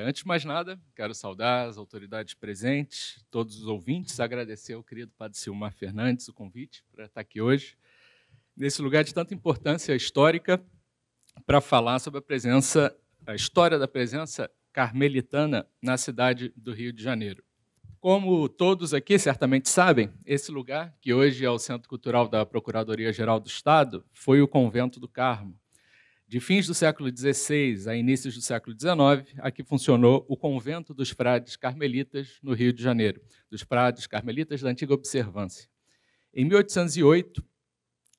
Antes de mais nada, quero saudar as autoridades presentes, todos os ouvintes, agradecer ao querido Padre Silmar Fernandes o convite para estar aqui hoje, nesse lugar de tanta importância histórica, para falar sobre a história da presença carmelitana na cidade do Rio de Janeiro. Como todos aqui certamente sabem, esse lugar, que hoje é o Centro Cultural da Procuradoria-Geral do Estado, foi o Convento do Carmo. De fins do século XVI a inícios do século XIX, aqui funcionou o Convento dos Frades Carmelitas, no Rio de Janeiro, dos Frades Carmelitas da Antiga Observância. Em 1808,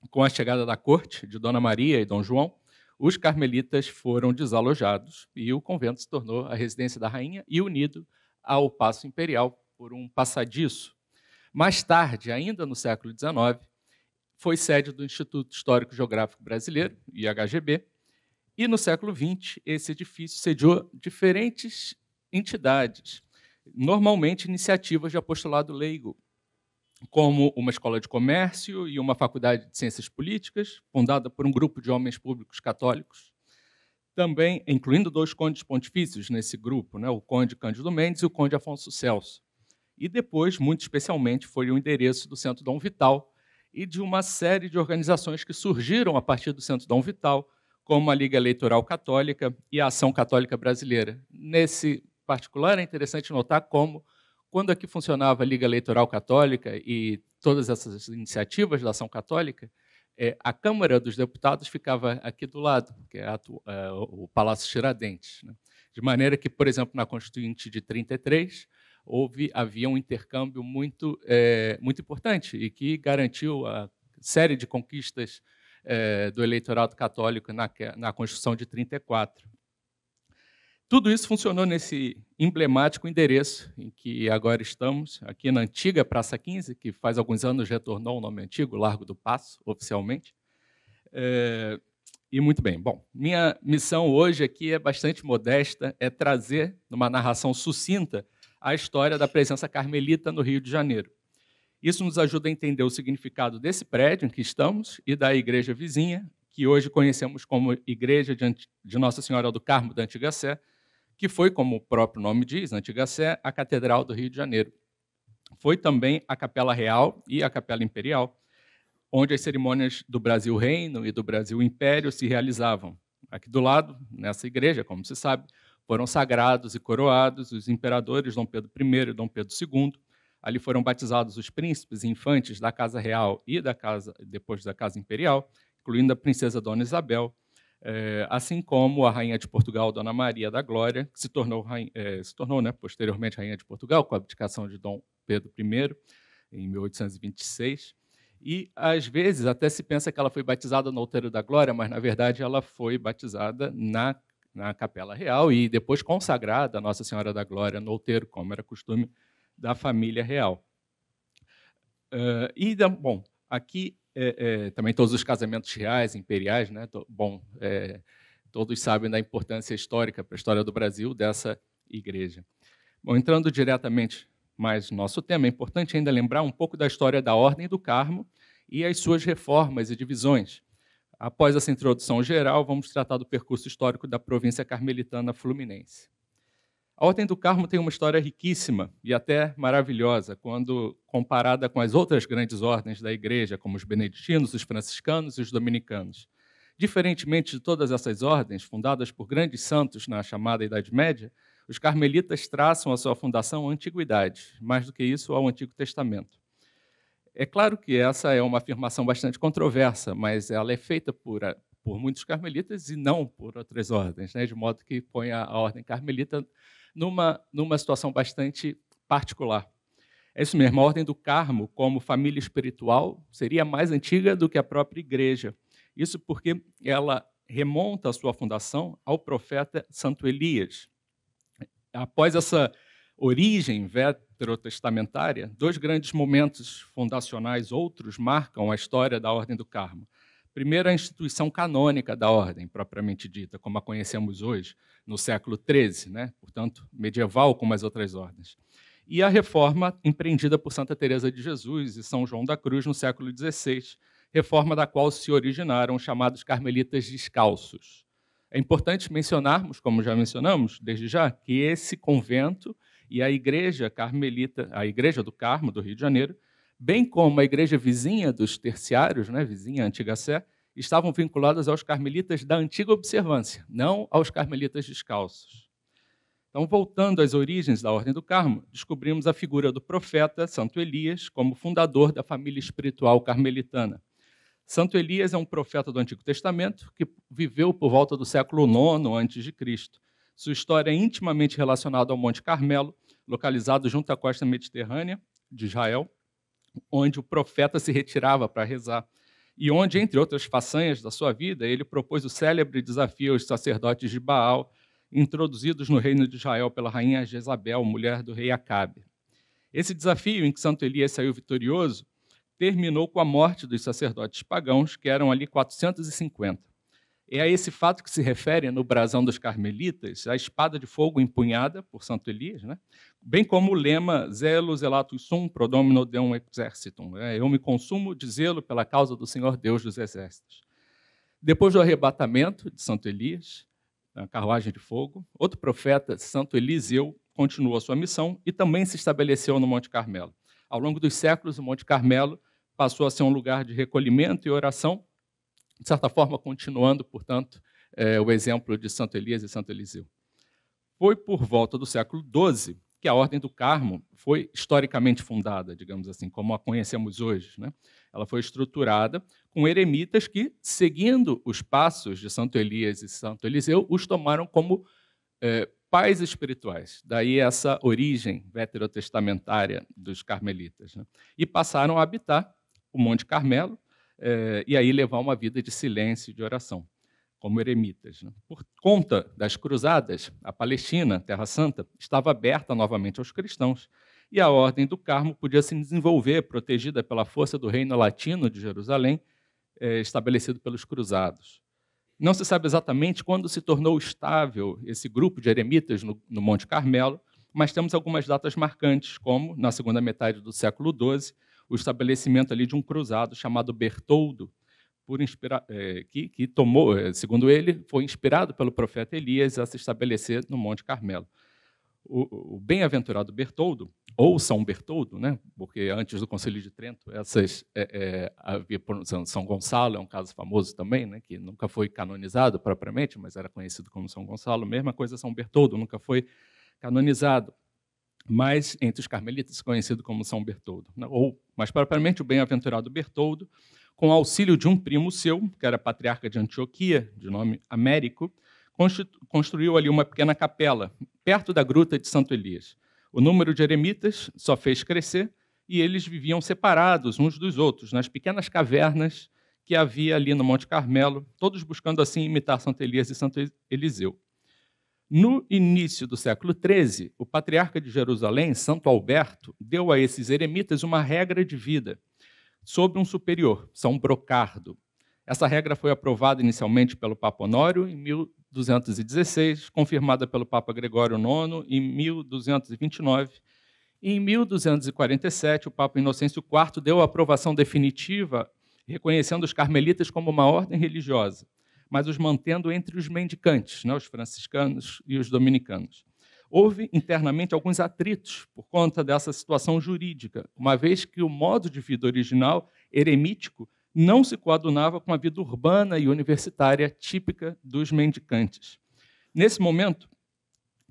com a chegada da corte de Dona Maria e Dom João, os carmelitas foram desalojados e o convento se tornou a residência da rainha e unido ao Paço Imperial por um passadiço. Mais tarde, ainda no século XIX, foi sede do Instituto Histórico Geográfico Brasileiro, IHGB, e no século XX, esse edifício sediou diferentes entidades, normalmente iniciativas de apostolado leigo, como uma escola de comércio e uma faculdade de ciências políticas, fundada por um grupo de homens públicos católicos, também incluindo dois condes pontifícios nesse grupo, o conde Cândido Mendes e o conde Afonso Celso. E depois, muito especialmente, foi o endereço do Centro Dom Vital e de uma série de organizações que surgiram a partir do Centro Dom Vital, como a Liga Eleitoral Católica e a Ação Católica Brasileira. Nesse particular, é interessante notar como, quando aqui funcionava a Liga Eleitoral Católica e todas essas iniciativas da Ação Católica, a Câmara dos Deputados ficava aqui do lado, que é o Palácio Tiradentes. De maneira que, por exemplo, na Constituinte de 33, havia um intercâmbio muito importante e que garantiu a série de conquistas do eleitorado católico na Constituição de 34. Tudo isso funcionou nesse emblemático endereço em que agora estamos, aqui na antiga Praça 15, que faz alguns anos retornou ao nome antigo, Largo do Paço, oficialmente. E muito bem. Bom, minha missão hoje aqui é bastante modesta, é trazer, numa narração sucinta, a história da presença carmelita no Rio de Janeiro. Isso nos ajuda a entender o significado desse prédio em que estamos e da igreja vizinha, que hoje conhecemos como Igreja de Nossa Senhora do Carmo da Antiga Sé, que foi, como o próprio nome diz, Antiga Sé, a Catedral do Rio de Janeiro. Foi também a Capela Real e a Capela Imperial, onde as cerimônias do Brasil Reino e do Brasil Império se realizavam. Aqui do lado, nessa igreja, como se sabe, foram sagrados e coroados os imperadores Dom Pedro I e Dom Pedro II. Ali foram batizados os príncipes e infantes da Casa Real e depois da Casa Imperial, incluindo a princesa Dona Isabel, assim como a rainha de Portugal, Dona Maria da Glória, que se tornou posteriormente rainha de Portugal, com a abdicação de Dom Pedro I, em 1826. E, às vezes, até se pensa que ela foi batizada no Outeiro da Glória, mas, na verdade, ela foi batizada na Capela Real e depois consagrada a Nossa Senhora da Glória no outeiro, como era costume da família real. Bom, aqui também todos os casamentos reais, imperiais, todos sabem da importância histórica para a história do Brasil dessa igreja. Bom, entrando diretamente mais no nosso tema, é importante ainda lembrar um pouco da história da Ordem do Carmo e as suas reformas e divisões. Após essa introdução geral, vamos tratar do percurso histórico da província carmelitana fluminense. A Ordem do Carmo tem uma história riquíssima e até maravilhosa, quando comparada com as outras grandes ordens da Igreja, como os beneditinos, os franciscanos e os dominicanos. Diferentemente de todas essas ordens, fundadas por grandes santos na chamada Idade Média, os carmelitas traçam a sua fundação à antiguidade, mais do que isso, ao Antigo Testamento. É claro que essa é uma afirmação bastante controversa, mas ela é feita por muitos carmelitas e não por outras ordens, de modo que põe a ordem carmelita numa situação bastante particular. É isso mesmo, a Ordem do Carmo, como família espiritual, seria mais antiga do que a própria igreja. Isso porque ela remonta a sua fundação ao profeta Santo Elias. Após essa origem veterotestamentária, dois grandes momentos fundacionais outros marcam a história da Ordem do Carmo. Primeiro, a instituição canônica da ordem, propriamente dita, como a conhecemos hoje, no século XIII, portanto, medieval como as outras ordens. E a reforma empreendida por Santa Teresa de Jesus e São João da Cruz no século XVI, reforma da qual se originaram os chamados carmelitas descalços. É importante mencionarmos, como já mencionamos, desde já, que esse convento e a Igreja Carmelita, a Igreja do Carmo, do Rio de Janeiro, bem como a igreja vizinha dos terciários, né, vizinha Antiga Sé, estavam vinculadas aos carmelitas da antiga observância, não aos carmelitas descalços. Então, voltando às origens da Ordem do Carmo, descobrimos a figura do profeta Santo Elias como fundador da família espiritual carmelitana. Santo Elias é um profeta do Antigo Testamento que viveu por volta do século IX a.C. Sua história é intimamente relacionada ao Monte Carmelo, localizado junto à costa mediterrânea de Israel, onde o profeta se retirava para rezar, e onde, entre outras façanhas da sua vida, ele propôs o célebre desafio aos sacerdotes de Baal, introduzidos no reino de Israel pela rainha Jezabel, mulher do rei Acabe. Esse desafio, em que Santo Elias saiu vitorioso, terminou com a morte dos sacerdotes pagãos, que eram ali 450. É a esse fato que se refere no brasão dos carmelitas a espada de fogo empunhada por Santo Elias, né? Bem como o lema Zelo zelatus sum pro domino deum exercitum, eu me consumo de zelo pela causa do Senhor Deus dos exércitos. Depois do arrebatamento de Santo Elias, na carruagem de fogo, outro profeta, Santo Eliseu, continuou a sua missão e também se estabeleceu no Monte Carmelo. Ao longo dos séculos, o Monte Carmelo passou a ser um lugar de recolhimento e oração, de certa forma, continuando, portanto, o exemplo de Santo Elias e Santo Eliseu. Foi por volta do século XII que a Ordem do Carmo foi historicamente fundada, digamos assim, como a conhecemos hoje, né? Ela foi estruturada com eremitas que, seguindo os passos de Santo Elias e Santo Eliseu, os tomaram como pais espirituais. Daí essa origem veterotestamentária dos carmelitas, né? E passaram a habitar o Monte Carmelo, e aí levar uma vida de silêncio e de oração, como eremitas, né? Por conta das cruzadas, a Palestina, Terra Santa, estava aberta novamente aos cristãos, e a Ordem do Carmo podia se desenvolver, protegida pela força do Reino Latino de Jerusalém, estabelecido pelos cruzados. Não se sabe exatamente quando se tornou estável esse grupo de eremitas no Monte Carmelo, mas temos algumas datas marcantes, como, na segunda metade do século XII, o estabelecimento ali de um cruzado chamado Bertoldo, que tomou, segundo ele, foi inspirado pelo profeta Elias a se estabelecer no Monte Carmelo. O bem-aventurado Bertoldo, ou São Bertoldo, né, porque antes do Concílio de Trento, havia São Gonçalo, é um caso famoso também, né, que nunca foi canonizado propriamente, mas era conhecido como São Gonçalo. Mesma coisa São Bertoldo, nunca foi canonizado, mas entre os carmelitas conhecido como São Bertoldo. Ou, mais propriamente, o bem-aventurado Bertoldo, com auxílio de um primo seu, que era patriarca de Antioquia, de nome Américo, construiu ali uma pequena capela, perto da gruta de Santo Elias. O número de eremitas só fez crescer e eles viviam separados uns dos outros, nas pequenas cavernas que havia ali no Monte Carmelo, todos buscando assim imitar Santo Elias e Santo Eliseu. No início do século XIII, o patriarca de Jerusalém, Santo Alberto, deu a esses eremitas uma regra de vida sobre um superior, São Brocardo. Essa regra foi aprovada inicialmente pelo Papa Honório em 1216, confirmada pelo Papa Gregório IX em 1229. E em 1247, o Papa Inocêncio IV deu a aprovação definitiva, reconhecendo os carmelitas como uma ordem religiosa, mas os mantendo entre os mendicantes, né, os franciscanos e os dominicanos. Houve internamente alguns atritos por conta dessa situação jurídica, uma vez que o modo de vida original, eremítico, não se coadunava com a vida urbana e universitária típica dos mendicantes. Nesse momento,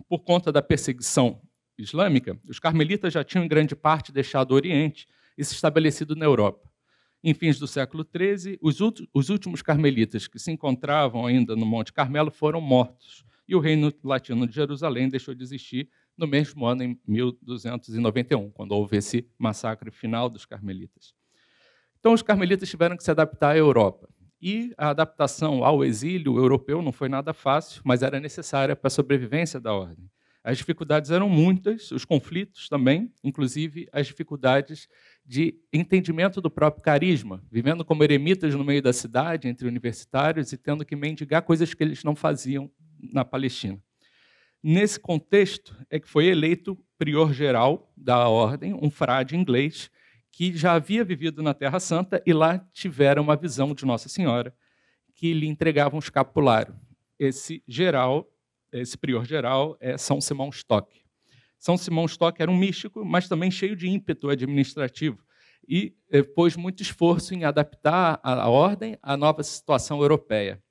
por conta da perseguição islâmica, os carmelitas já tinham em grande parte deixado o Oriente e se estabelecido na Europa. Em fins do século XIII, os últimos carmelitas que se encontravam ainda no Monte Carmelo foram mortos, e o Reino Latino de Jerusalém deixou de existir no mesmo ano, em 1291, quando houve esse massacre final dos carmelitas. Então, os carmelitas tiveram que se adaptar à Europa. E a adaptação ao exílio europeu não foi nada fácil, mas era necessária para a sobrevivência da ordem. As dificuldades eram muitas, os conflitos também, inclusive as dificuldades de entendimento do próprio carisma, vivendo como eremitas no meio da cidade, entre universitários, e tendo que mendigar coisas que eles não faziam na Palestina. Nesse contexto é que foi eleito prior-geral da ordem, um frade inglês, que já havia vivido na Terra Santa e lá tiveram uma visão de Nossa Senhora, que lhe entregava um escapulário. esse prior geral é São Simão Stock. São Simão Stock era um místico, mas também cheio de ímpeto administrativo, e pôs muito esforço em adaptar a ordem à nova situação europeia.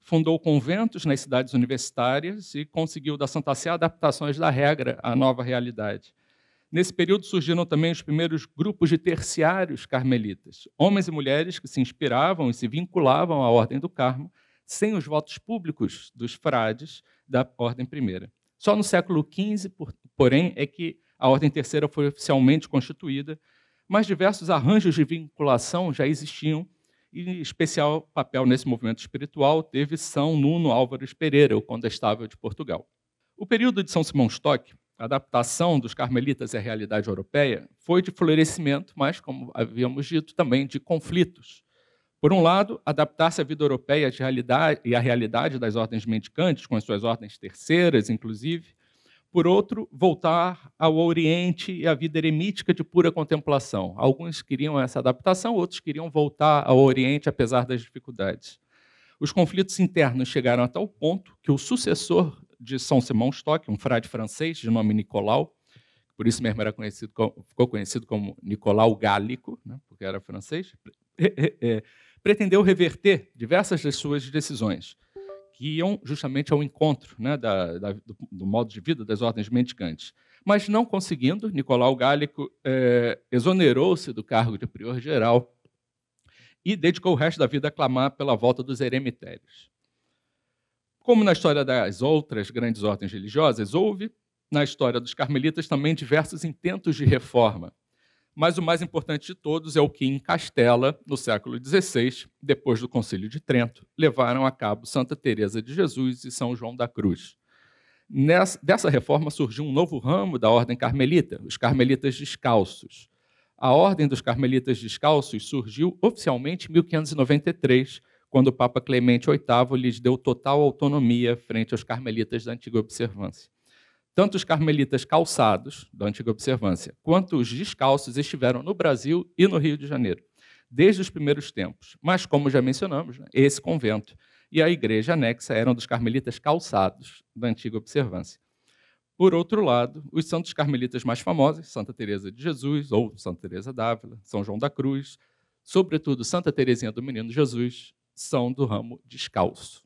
Fundou conventos nas cidades universitárias e conseguiu da Santa Sé adaptações da regra à nova realidade. Nesse período surgiram também os primeiros grupos de terciários carmelitas, homens e mulheres que se inspiravam e se vinculavam à Ordem do Carmo, sem os votos públicos dos frades da Ordem Primeira. Só no século XV, porém, é que a Ordem Terceira foi oficialmente constituída, mas diversos arranjos de vinculação já existiam, e especial papel nesse movimento espiritual teve São Nuno Álvares Pereira, o condestável de Portugal. O período de São Simão Stock, a adaptação dos carmelitas à realidade europeia, foi de florescimento, mas, como havíamos dito, também de conflitos. Por um lado, adaptar-se à vida europeia e à realidade das ordens mendicantes, com as suas ordens terceiras, inclusive. Por outro, voltar ao Oriente e à vida eremítica de pura contemplação. Alguns queriam essa adaptação, outros queriam voltar ao Oriente, apesar das dificuldades. Os conflitos internos chegaram a tal ponto que o sucessor de São Simão Stock, um frade francês de nome Nicolau, por isso mesmo ficou conhecido como Nicolau Gálico, né, porque era francês, pretendeu reverter diversas das suas decisões, que iam justamente ao encontro, né, do modo de vida das ordens mendicantes. Mas, não conseguindo, Nicolau Gálico exonerou-se do cargo de prior-geral e dedicou o resto da vida a clamar pela volta dos eremitérios. Como na história das outras grandes ordens religiosas, houve, na história dos carmelitas, também diversos intentos de reforma. Mas o mais importante de todos é o que, em Castela, no século XVI, depois do Concílio de Trento, levaram a cabo Santa Teresa de Jesus e São João da Cruz. Dessa reforma surgiu um novo ramo da ordem carmelita, os carmelitas descalços. A ordem dos carmelitas descalços surgiu oficialmente em 1593, quando o Papa Clemente VIII lhes deu total autonomia frente aos carmelitas da antiga observância. Tanto os carmelitas calçados, da antiga observância, quanto os descalços estiveram no Brasil e no Rio de Janeiro, desde os primeiros tempos. Mas, como já mencionamos, né, esse convento e a igreja anexa eram dos carmelitas calçados, da antiga observância. Por outro lado, os santos carmelitas mais famosos, Santa Teresa de Jesus, ou Santa Teresa d'Ávila, São João da Cruz, sobretudo Santa Teresinha do Menino Jesus, são do ramo descalço.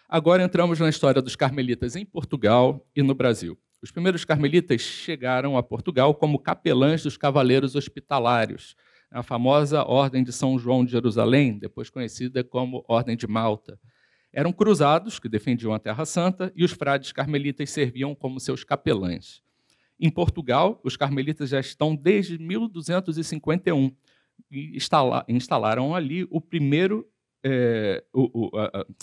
Agora entramos na história dos carmelitas em Portugal e no Brasil. Os primeiros carmelitas chegaram a Portugal como capelães dos cavaleiros hospitalários, a famosa Ordem de São João de Jerusalém, depois conhecida como Ordem de Malta. Eram cruzados que defendiam a Terra Santa e os frades carmelitas serviam como seus capelães. Em Portugal, os carmelitas já estão desde 1251 e instalaram ali o primeiro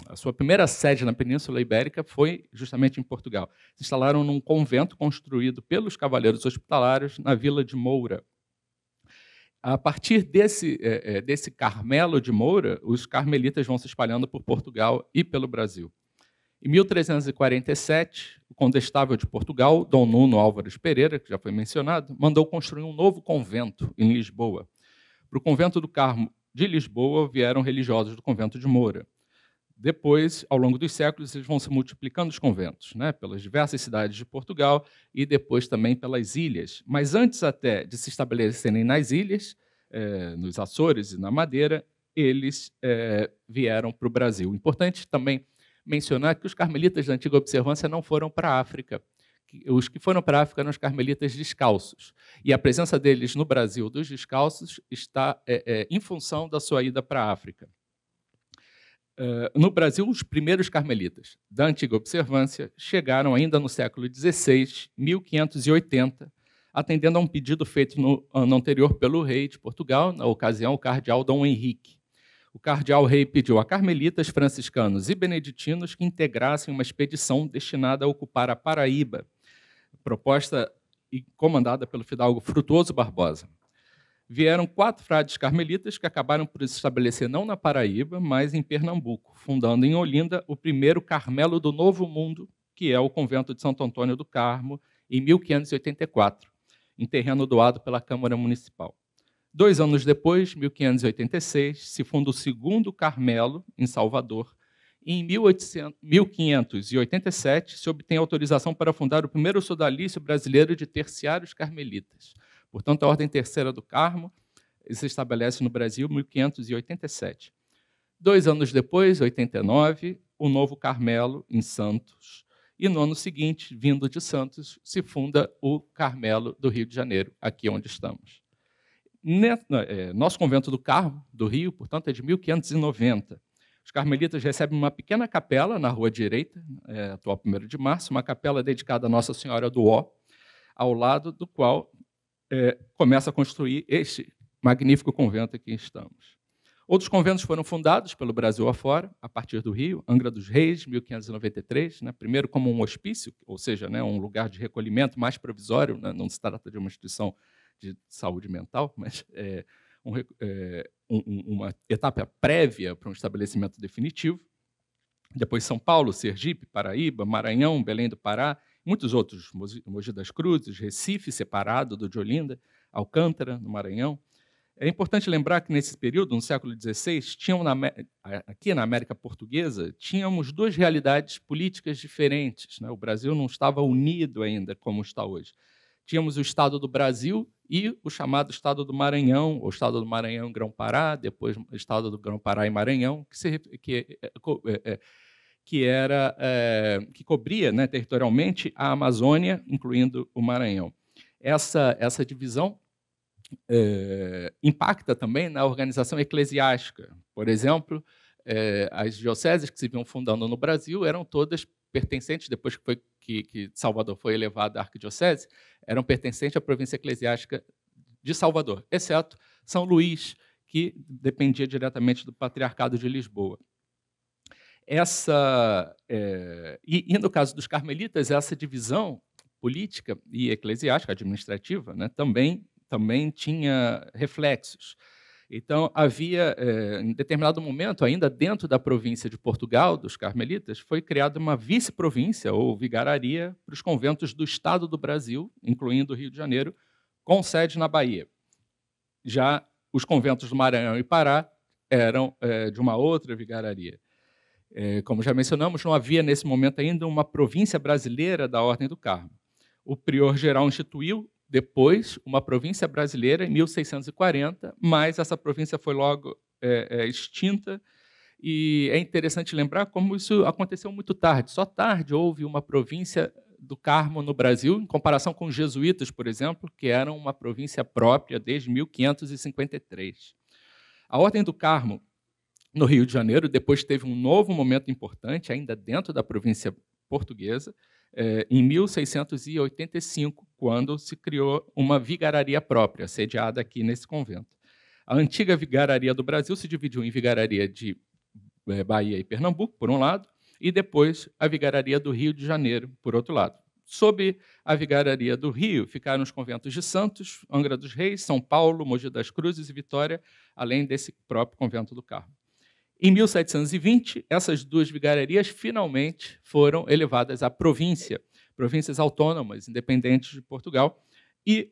a sua primeira sede na Península Ibérica foi justamente em Portugal. Se instalaram num convento construído pelos cavaleiros hospitalários na Vila de Moura. A partir desse Carmelo de Moura, os carmelitas vão se espalhando por Portugal e pelo Brasil. Em 1347, o condestável de Portugal, Dom Nuno Álvares Pereira, que já foi mencionado, mandou construir um novo convento em Lisboa. Para o convento do Carmo de Lisboa vieram religiosos do convento de Moura. Depois, ao longo dos séculos, eles vão se multiplicando os conventos, né, pelas diversas cidades de Portugal e depois também pelas ilhas. Mas antes até de se estabelecerem nas ilhas, nos Açores e na Madeira, eles vieram para o Brasil. Importante também mencionar que os carmelitas da antiga observância não foram para a África. Os que foram para a África eram os carmelitas descalços. E a presença deles no Brasil, dos descalços, está em função da sua ida para a África. No Brasil, os primeiros carmelitas da antiga observância chegaram ainda no século XVI, 1580, atendendo a um pedido feito no ano anterior pelo rei de Portugal, na ocasião, o cardeal Dom Henrique. O cardeal-rei pediu a carmelitas, franciscanos e beneditinos que integrassem uma expedição destinada a ocupar a Paraíba, proposta e comandada pelo fidalgo Frutuoso Barbosa. Vieram 4 frades carmelitas que acabaram por se estabelecer não na Paraíba, mas em Pernambuco, fundando em Olinda o primeiro Carmelo do Novo Mundo, que é o convento de Santo Antônio do Carmo, em 1584, em terreno doado pela Câmara Municipal. 2 anos depois, 1586, se funda o segundo Carmelo, em Salvador, e em 1587 se obtém autorização para fundar o primeiro sodalício brasileiro de terciários carmelitas. Portanto, a Ordem Terceira do Carmo se estabelece no Brasil em 1587. 2 anos depois, 89, o Novo Carmelo, em Santos. E no ano seguinte, vindo de Santos, se funda o Carmelo do Rio de Janeiro, aqui onde estamos. Nosso convento do Carmo, do Rio, portanto, é de 1590. Os carmelitas recebem uma pequena capela na rua direita, atual 1º de março, uma capela dedicada a Nossa Senhora do Ó, ao lado do qual começa a construir este magnífico convento aqui estamos. Outros conventos foram fundados pelo Brasil afora, a partir do Rio, Angra dos Reis, 1593, primeiro como um hospício, ou seja, um lugar de recolhimento mais provisório, não se trata de uma instituição de saúde mental, mas uma etapa prévia para um estabelecimento definitivo. Depois São Paulo, Sergipe, Paraíba, Maranhão, Belém do Pará, muitos outros, Mogi das Cruzes, Recife, separado do de Olinda, Alcântara, no Maranhão. É importante lembrar que, nesse período, no século XVI, aqui na América Portuguesa, tínhamos 2 realidades políticas diferentes. O Brasil não estava unido ainda, como está hoje. Tínhamos o Estado do Brasil e o chamado Estado do Maranhão, ou Estado do Maranhão e Grão-Pará, depois o Estado do Grão-Pará e Maranhão, que cobria territorialmente a Amazônia, incluindo o Maranhão. Essa divisão impacta também na organização eclesiástica. Por exemplo, as dioceses que se vinham fundando no Brasil eram todas pertencentes, depois que Salvador foi elevada à arquidiocese, eram pertencentes à província eclesiástica de Salvador, exceto São Luís, que dependia diretamente do Patriarcado de Lisboa. E no caso dos carmelitas, essa divisão política e eclesiástica, administrativa, também tinha reflexos. Então, havia, em determinado momento, ainda dentro da província de Portugal, dos carmelitas, foi criada uma vice-província, ou vigararia, para os conventos do Estado do Brasil, incluindo o Rio de Janeiro, com sede na Bahia. Já os conventos do Maranhão e Pará eram de uma outra vigararia. Como já mencionamos, não havia, nesse momento ainda, uma província brasileira da Ordem do Carmo. O prior-geral instituiu, depois, uma província brasileira em 1640, mas essa província foi logo extinta, e é interessante lembrar como isso aconteceu muito tarde. Só tarde houve uma província do Carmo no Brasil, em comparação com os jesuítas, por exemplo, que eram uma província própria desde 1553. A Ordem do Carmo, no Rio de Janeiro, depois teve um novo momento importante, ainda dentro da província portuguesa, em 1685, quando se criou uma vigararia própria, sediada aqui nesse convento. A antiga vigararia do Brasil se dividiu em vigararia de Bahia e Pernambuco, por um lado, e depois a vigararia do Rio de Janeiro, por outro lado. Sob a vigararia do Rio ficaram os conventos de Santos, Angra dos Reis, São Paulo, Mogi das Cruzes e Vitória, além desse próprio convento do Carmo. Em 1720, essas 2 vigararias finalmente foram elevadas à províncias autônomas, independentes de Portugal, e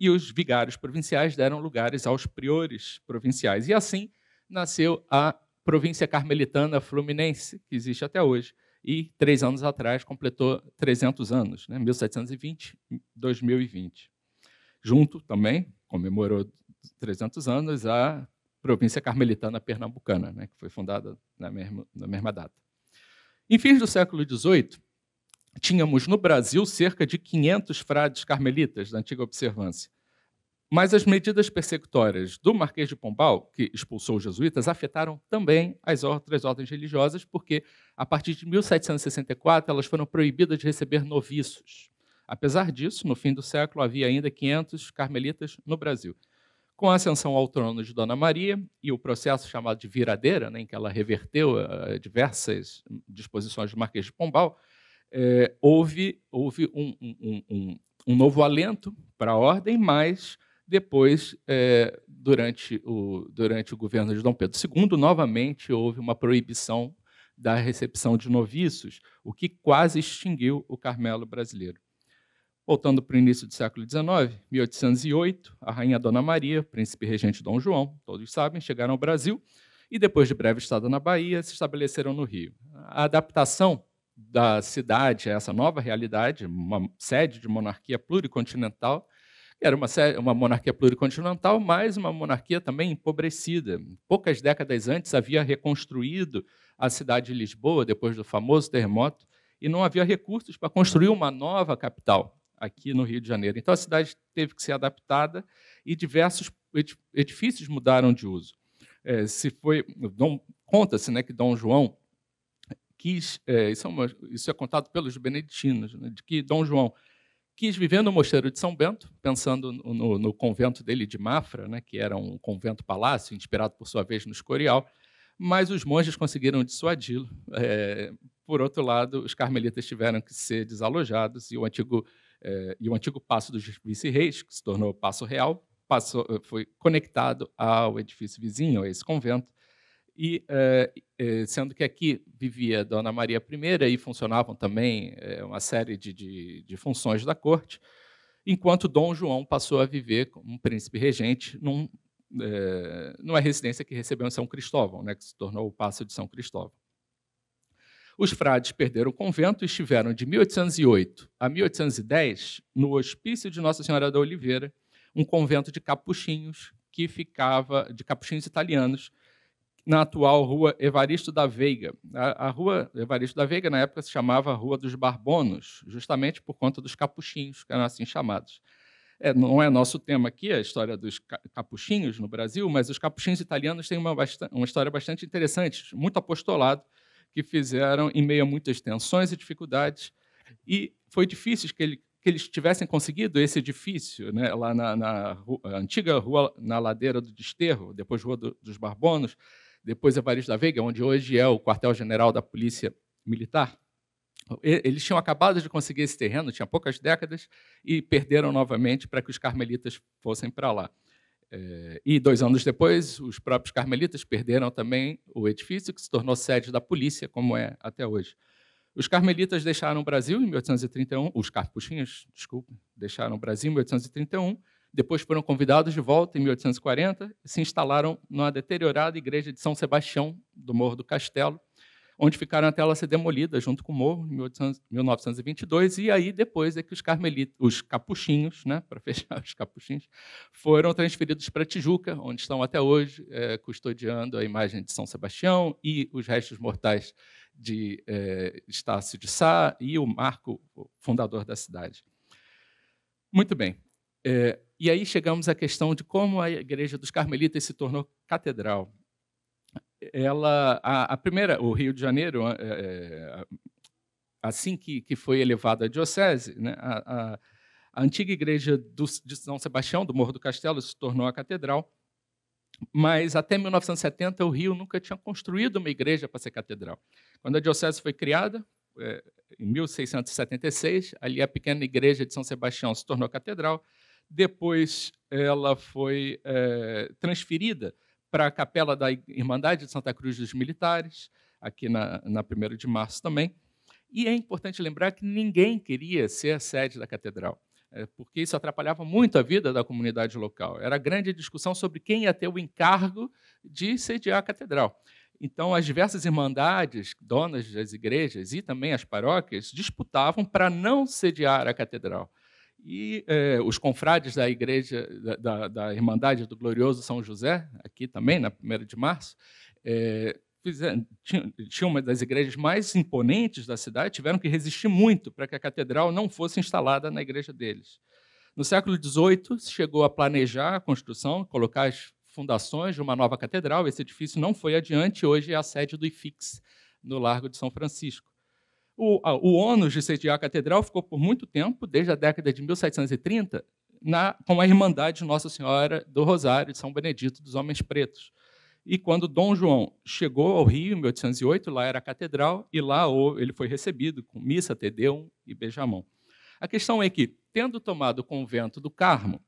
os vigários provinciais deram lugares aos priores provinciais. E assim nasceu a província carmelitana fluminense, que existe até hoje, e 3 anos atrás completou 300 anos, 1720, 2020. Junto também, comemorou 300 anos, a província carmelitana pernambucana, que foi fundada na mesma data. Em fins do século XVIII, tínhamos no Brasil cerca de 500 frades carmelitas da antiga observância. Mas as medidas persecutórias do Marquês de Pombal, que expulsou os jesuítas, afetaram também as outras ordens religiosas, porque, a partir de 1764, elas foram proibidas de receber noviços. Apesar disso, no fim do século, havia ainda 500 carmelitas no Brasil. Com a ascensão ao trono de Dona Maria e o processo chamado de viradeira, em que ela reverteu diversas disposições do Marquês de Pombal, houve um novo alento para a ordem, mas depois, durante o governo de Dom Pedro II, novamente houve uma proibição da recepção de noviços, o que quase extinguiu o Carmelo brasileiro. Voltando para o início do século XIX, 1808, a rainha Dona Maria, príncipe regente Dom João, todos sabem, chegaram ao Brasil e, depois de breve estada na Bahia, se estabeleceram no Rio. a adaptação da cidade a essa nova realidade, uma sede de monarquia pluricontinental, era uma monarquia pluricontinental, mas uma monarquia também empobrecida. Poucas décadas antes havia reconstruído a cidade de Lisboa, depois do famoso terremoto, e não havia recursos para construir uma nova capital aqui no Rio de Janeiro. Então, a cidade teve que ser adaptada e diversos edifícios mudaram de uso. Conta-se, né, que Dom João quis, isso é contado pelos beneditinos, né, de que Dom João quis viver no Mosteiro de São Bento, pensando no convento dele de Mafra, né, que era um convento-palácio, inspirado, por sua vez, no Escorial, mas os monges conseguiram dissuadi-lo. Por outro lado, os carmelitas tiveram que ser desalojados e o antigo Paço dos Vice-Reis, que se tornou Paço Real, foi conectado ao edifício vizinho, a esse convento, e sendo que aqui vivia Dona Maria I e funcionavam também uma série de funções da corte, enquanto Dom João passou a viver como um príncipe regente numa residência que recebeu em São Cristóvão, né, que se tornou o Paço de São Cristóvão. Os frades perderam o convento e estiveram de 1808 a 1810 no Hospício de Nossa Senhora da Oliveira, um convento de capuchinhos de capuchinhos italianos, na atual Rua Evaristo da Veiga. A Rua Evaristo da Veiga, na época, se chamava Rua dos Barbonos, justamente por conta dos capuchinhos, que eram assim chamados. Não é nosso tema aqui, a história dos capuchinhos no Brasil, mas os capuchinhos italianos têm uma história bastante interessante, muito apostolado, que fizeram em meio a muitas tensões e dificuldades. E foi difícil que eles tivessem conseguido esse edifício, né, lá na antiga rua, na ladeira do Desterro, depois Rua dos Barbonos, depois Evaristo da Veiga, onde hoje é o quartel-general da Polícia Militar. Eles tinham acabado de conseguir esse terreno, tinha poucas décadas, e perderam novamente para que os carmelitas fossem para lá. E 2 anos depois, os próprios carmelitas perderam também o edifício, que se tornou sede da polícia, como é até hoje. Os carmelitas deixaram o Brasil em 1831, os capuchinhos, desculpa, deixaram o Brasil em 1831, depois foram convidados de volta em 1840 e se instalaram numa deteriorada igreja de São Sebastião, do Morro do Castelo, onde ficaram até ela ser demolida junto com o morro, em 1922, e aí depois é que os capuchinhos, né, para fechar os capuchinhos, foram transferidos para Tijuca, onde estão até hoje, custodiando a imagem de São Sebastião e os restos mortais de Estácio de Sá e o Marco, o fundador da cidade. Muito bem. E aí chegamos à questão de como a Igreja dos Carmelitas se tornou catedral. O Rio de Janeiro, assim que foi elevada a diocese, né, a antiga igreja de São Sebastião, do Morro do Castelo, se tornou a catedral, mas até 1970 o Rio nunca tinha construído uma igreja para ser catedral. Quando a diocese foi criada, em 1676, ali a pequena igreja de São Sebastião se tornou catedral. Depois ela foi transferida para a capela da Irmandade de Santa Cruz dos Militares, aqui na 1º de março também. E é importante lembrar que ninguém queria ser a sede da catedral, porque isso atrapalhava muito a vida da comunidade local. Era grande discussão sobre quem ia ter o encargo de sediar a catedral. Então, as diversas irmandades, donas das igrejas e também as paróquias, disputavam para não sediar a catedral. E os confrades da igreja, da Irmandade do Glorioso São José, aqui também, na 1º de março, tinha uma das igrejas mais imponentes da cidade, tiveram que resistir muito para que a catedral não fosse instalada na igreja deles. No século XVIII, se chegou a planejar a construção, colocar as fundações de uma nova catedral. Esse edifício não foi adiante, hoje é a sede do IFIX, no Largo de São Francisco. O ônus de sediar a catedral ficou por muito tempo, desde a década de 1730, com a Irmandade de Nossa Senhora do Rosário de São Benedito dos Homens Pretos. E quando Dom João chegou ao Rio, em 1808, lá era a catedral, e lá ele foi recebido com missa, Te Deum e beijamão. A questão é que, tendo tomado o convento do Carmo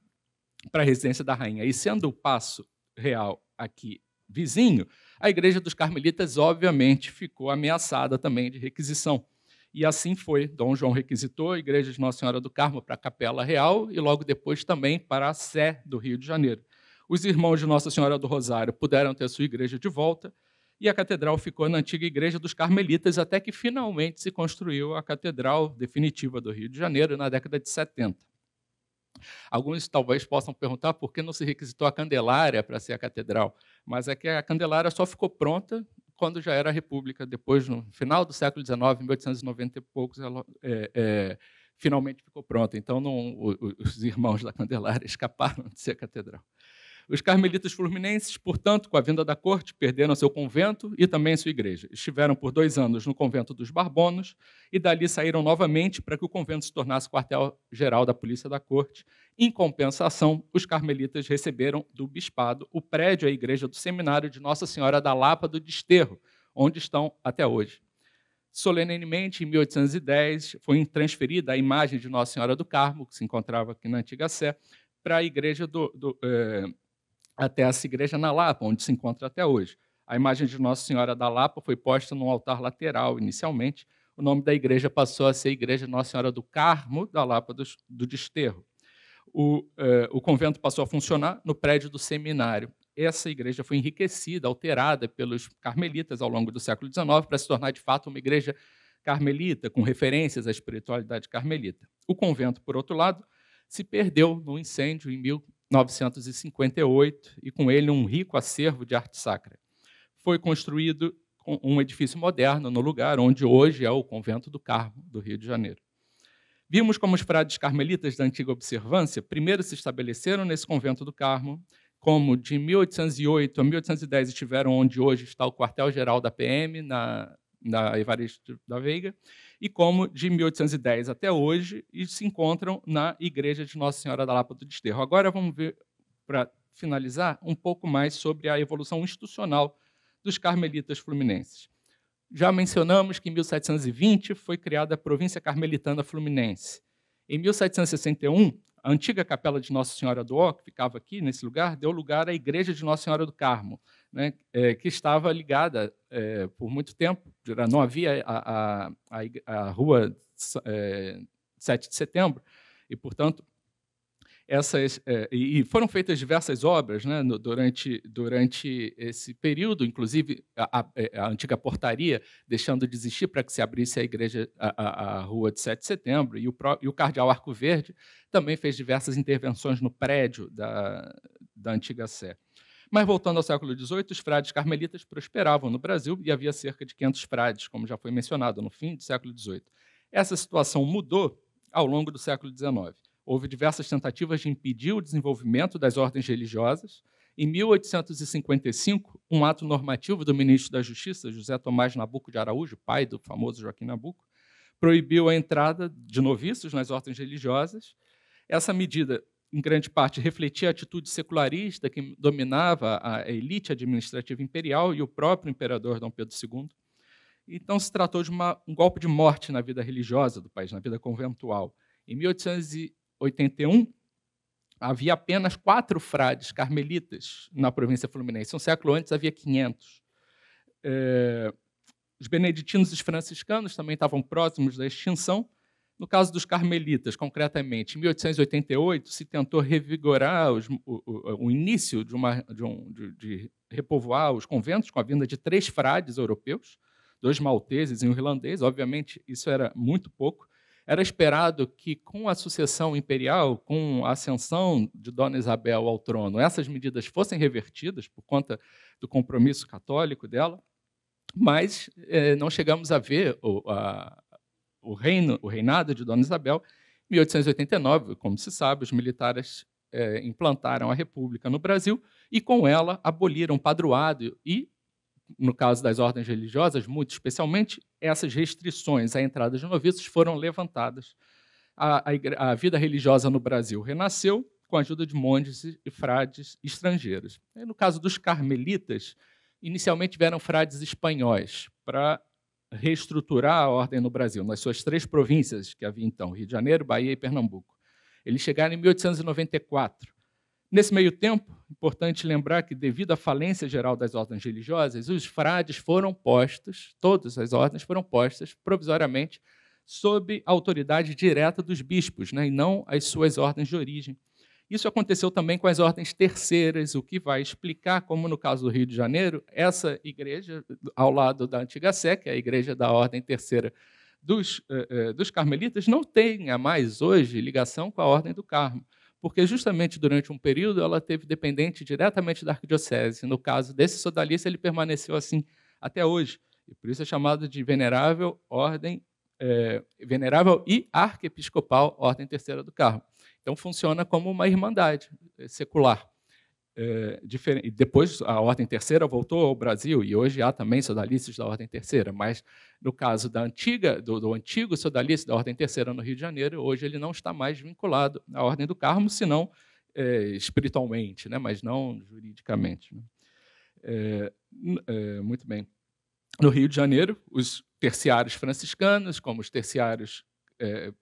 para a residência da rainha e sendo o Paço Real aqui vizinho, a Igreja dos Carmelitas, obviamente, ficou ameaçada também de requisição. E assim foi. Dom João requisitou a Igreja de Nossa Senhora do Carmo para a Capela Real e, logo depois, também para a Sé do Rio de Janeiro. Os irmãos de Nossa Senhora do Rosário puderam ter sua igreja de volta e a catedral ficou na antiga igreja dos Carmelitas, até que finalmente se construiu a catedral definitiva do Rio de Janeiro, na década de 70. Alguns talvez possam perguntar por que não se requisitou a Candelária para ser a catedral, mas é que a Candelária só ficou pronta quando já era a República. Depois, no final do século XIX, em 1890 e poucos, ela finalmente ficou pronta. Então, os irmãos da Candelária escaparam de ser a catedral. Os carmelitas fluminenses, portanto, com a vinda da corte, perderam seu convento e também sua igreja. Estiveram por 2 anos no convento dos Barbonos e dali saíram novamente para que o convento se tornasse quartel-geral da polícia da corte. Em compensação, os carmelitas receberam do bispado o prédio à igreja do seminário de Nossa Senhora da Lapa do Desterro, onde estão até hoje. Solenemente, em 1810, foi transferida a imagem de Nossa Senhora do Carmo, que se encontrava aqui na Antiga Sé, para a igreja até essa igreja na Lapa, onde se encontra até hoje. A imagem de Nossa Senhora da Lapa foi posta num altar lateral, inicialmente. O nome da igreja passou a ser Igreja Nossa Senhora do Carmo da Lapa do Desterro. O convento passou a funcionar no prédio do seminário. Essa igreja foi enriquecida, alterada pelos carmelitas ao longo do século XIX para se tornar, de fato, uma igreja carmelita, com referências à espiritualidade carmelita. O convento, por outro lado, se perdeu num incêndio em 1958 e, com ele, um rico acervo de arte sacra. Foi construído um edifício moderno no lugar onde hoje é o Convento do Carmo, do Rio de Janeiro. Vimos como os frades carmelitas da antiga observância primeiro se estabeleceram nesse Convento do Carmo, como de 1808 a 1810 estiveram onde hoje está o quartel-geral da PM, na Evaristo da Veiga, e como de 1810 até hoje, e se encontram na Igreja de Nossa Senhora da Lapa do Desterro. Agora vamos ver, para finalizar, um pouco mais sobre a evolução institucional dos carmelitas fluminenses. Já mencionamos que em 1720 foi criada a Província Carmelitana Fluminense. Em 1761, a antiga capela de Nossa Senhora do Ó, que ficava aqui nesse lugar, deu lugar à Igreja de Nossa Senhora do Carmo, né, que estava ligada por muito tempo. Não havia a rua 7 de setembro, e, portanto, e foram feitas diversas obras, né, durante esse período, inclusive a antiga portaria deixando de existir para que se abrisse a igreja, a rua de 7 de setembro, e o cardeal Arco Verde também fez diversas intervenções no prédio da antiga Sé. Mas, voltando ao século XVIII, os frades carmelitas prosperavam no Brasil e havia cerca de 500 frades, como já foi mencionado, no fim do século XVIII. Essa situação mudou ao longo do século XIX. Houve diversas tentativas de impedir o desenvolvimento das ordens religiosas. Em 1855, um ato normativo do ministro da Justiça, José Tomás Nabuco de Araújo, pai do famoso Joaquim Nabuco, proibiu a entrada de noviços nas ordens religiosas. Essa medida, em grande parte, refletia a atitude secularista que dominava a elite administrativa imperial e o próprio imperador Dom Pedro II. Então, se tratou de um golpe de morte na vida religiosa do país, na vida conventual. Em 1881, havia apenas 4 frades carmelitas na província fluminense. Um século antes, havia 500. Os beneditinos e os franciscanos também estavam próximos da extinção. No caso dos carmelitas, concretamente, em 1888, se tentou revigorar o início de repovoar os conventos com a vinda de 3 frades europeus, 2 malteses e um irlandês. Obviamente, isso era muito pouco. Era esperado que, com a sucessão imperial, com a ascensão de Dona Isabel ao trono, essas medidas fossem revertidas por conta do compromisso católico dela, mas não chegamos a ver o reinado de Dona Isabel. Em 1889, como se sabe, os militares implantaram a República no Brasil e, com ela, aboliram o padroado e, no caso das ordens religiosas, muito especialmente, essas restrições à entrada de noviços foram levantadas. A vida religiosa no Brasil renasceu com a ajuda de monges e frades estrangeiros. E, no caso dos carmelitas, inicialmente vieram frades espanhóis para reestruturar a ordem no Brasil, nas suas 3 províncias que havia então, Rio de Janeiro, Bahia e Pernambuco. Eles chegaram em 1894. Nesse meio tempo, é importante lembrar que, devido à falência geral das ordens religiosas, os frades foram postos, todas as ordens foram postas provisoriamente sob a autoridade direta dos bispos, né, e não as suas ordens de origem. Isso aconteceu também com as ordens terceiras, o que vai explicar como, no caso do Rio de Janeiro, essa igreja, ao lado da antiga Sé, que é a igreja da ordem terceira dos carmelitas, não tenha mais hoje ligação com a ordem do Carmo, porque justamente durante um período ela teve dependente diretamente da arquidiocese. No caso desse sodalista, ele permaneceu assim até hoje, e por isso é chamado de venerável venerável e arquiepiscopal ordem terceira do Carmo. Então funciona como uma irmandade secular. Depois a ordem terceira voltou ao Brasil e hoje há também sodalistas da ordem terceira, mas no caso do antigo sodalista da ordem terceira no Rio de Janeiro, hoje ele não está mais vinculado à ordem do Carmo, senão espiritualmente, né, mas não juridicamente. Muito bem. No Rio de Janeiro, os terciários franciscanos, como os terciários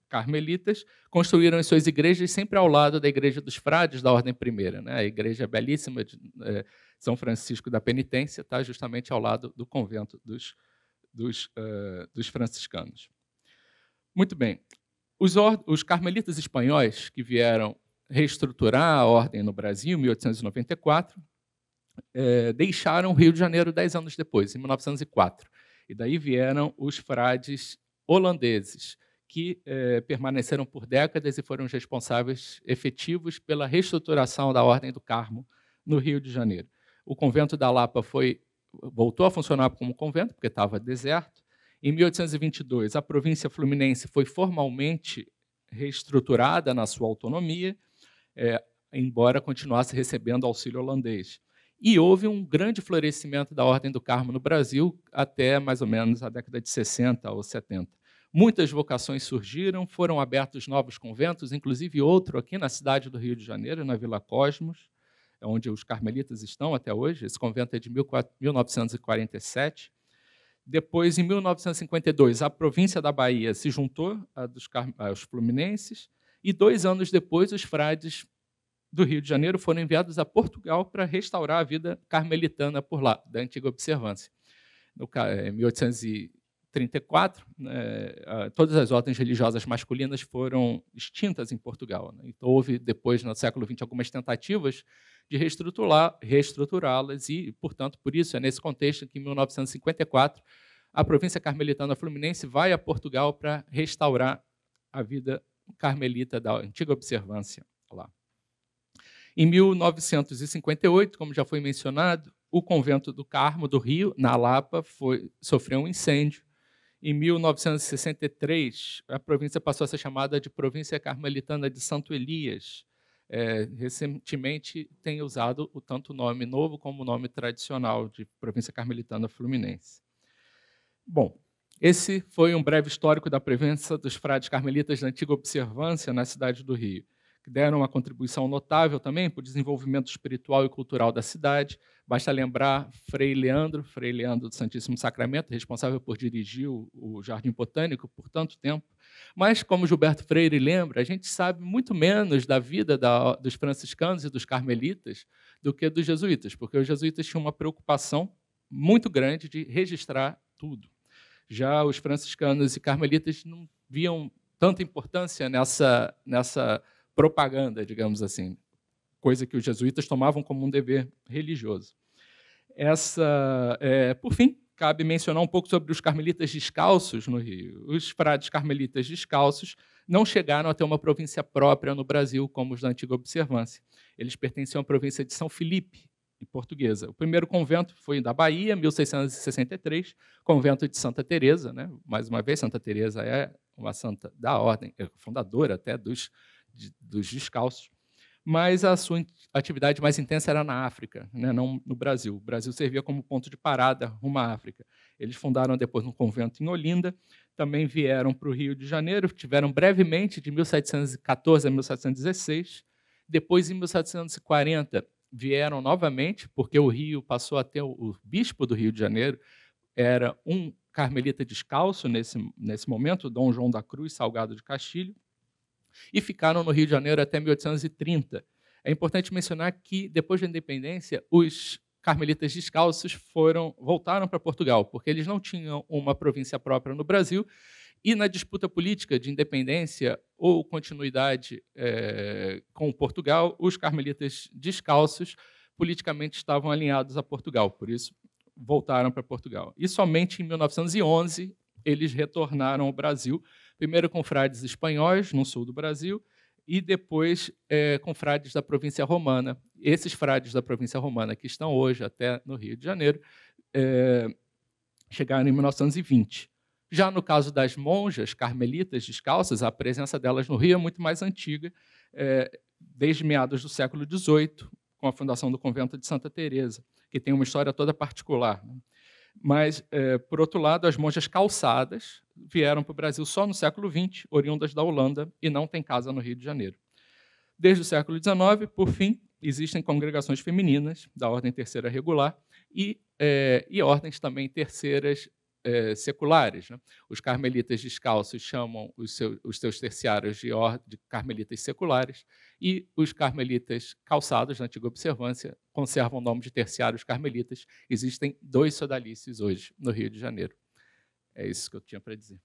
carmelitas, construíram as suas igrejas sempre ao lado da igreja dos frades da Ordem Primeira, né? A igreja belíssima de São Francisco da Penitência está justamente ao lado do convento dos franciscanos. Muito bem. Os carmelitas espanhóis que vieram reestruturar a ordem no Brasil, em 1894, deixaram o Rio de Janeiro 10 anos depois, em 1904. E daí vieram os frades holandeses, que permaneceram por décadas e foram os responsáveis efetivos pela reestruturação da Ordem do Carmo no Rio de Janeiro. O convento da Lapa voltou a funcionar como convento, porque estava deserto. Em 1822, a província fluminense foi formalmente reestruturada na sua autonomia, embora continuasse recebendo auxílio holandês. E houve um grande florescimento da Ordem do Carmo no Brasil até mais ou menos a década de 60 ou 70. Muitas vocações surgiram, foram abertos novos conventos, inclusive outro aqui na cidade do Rio de Janeiro, na Vila Cosmos, onde os carmelitas estão até hoje. Esse convento é de 1947. Depois, em 1952, a província da Bahia se juntou aos fluminenses, e 2 anos depois, os frades do Rio de Janeiro foram enviados a Portugal para restaurar a vida carmelitana por lá, da antiga observância. Em 1834, todas as ordens religiosas masculinas foram extintas em Portugal. Então, houve, depois, no século XX, algumas tentativas de reestruturá-las e, portanto, por isso, é nesse contexto que, em 1954, a província carmelitana fluminense vai a Portugal para restaurar a vida carmelita da antiga observância lá. Em 1958, como já foi mencionado, o convento do Carmo do Rio, na Lapa, sofreu um incêndio. Em 1963, a província passou a ser chamada de Província Carmelitana de Santo Elias. Recentemente tem usado tanto o nome novo como o nome tradicional de Província Carmelitana Fluminense. Bom, esse foi um breve histórico da presença dos frades carmelitas da antiga observância na cidade do Rio, que deram uma contribuição notável também para o desenvolvimento espiritual e cultural da cidade. Basta lembrar Frei Leandro do Santíssimo Sacramento, responsável por dirigir o Jardim Botânico por tanto tempo. Mas, como Gilberto Freire lembra, a gente sabe muito menos da vida dos franciscanos e dos carmelitas do que dos jesuítas, porque os jesuítas tinham uma preocupação muito grande de registrar tudo. Já os franciscanos e carmelitas não viam tanta importância nessa propaganda, digamos assim, coisa que os jesuítas tomavam como um dever religioso. Por fim, cabe mencionar um pouco sobre os carmelitas descalços no Rio. Os frades carmelitas descalços não chegaram a ter uma província própria no Brasil, como os da antiga observância. Eles pertenciam à província de São Felipe, em portuguesa. O primeiro convento foi da Bahia, 1663, convento de Santa Teresa, né? Mais uma vez, Santa Teresa é uma santa da ordem, fundadora até dos descalços, mas a sua atividade mais intensa era na África, né? Não no Brasil. O Brasil servia como ponto de parada rumo à África. Eles fundaram depois um convento em Olinda, também vieram para o Rio de Janeiro, tiveram brevemente de 1714 a 1716, depois, em 1740, vieram novamente, porque o Rio passou a ter o bispo do Rio de Janeiro, era um carmelita descalço nesse momento, Dom João da Cruz Salgado de Castilho, e ficaram no Rio de Janeiro até 1830. É importante mencionar que, depois da independência, os carmelitas descalços voltaram para Portugal, porque eles não tinham uma província própria no Brasil, E na disputa política de independência ou continuidade com Portugal, os carmelitas descalços politicamente estavam alinhados a Portugal, por isso voltaram para Portugal. E somente em 1911 eles retornaram ao Brasil, primeiro com frades espanhóis no sul do Brasil e depois com frades da província romana. Esses frades da província romana, que estão hoje até no Rio de Janeiro, chegaram em 1920. Já no caso das monjas carmelitas descalças, a presença delas no Rio é muito mais antiga, desde meados do século XVIII, com a fundação do convento de Santa Teresa, que tem uma história toda particular. Mas, por outro lado, as monjas calçadas vieram para o Brasil só no século XX, oriundas da Holanda, e não têm casa no Rio de Janeiro. Desde o século XIX, por fim, existem congregações femininas da ordem terceira regular e ordens também terceiras seculares. Né? Os carmelitas descalços chamam os seus terciários de carmelitas seculares e os carmelitas calçados, na antiga observância, conservam o nome de terciários carmelitas. Existem 2 sodalícios hoje no Rio de Janeiro. É isso que eu tinha para dizer.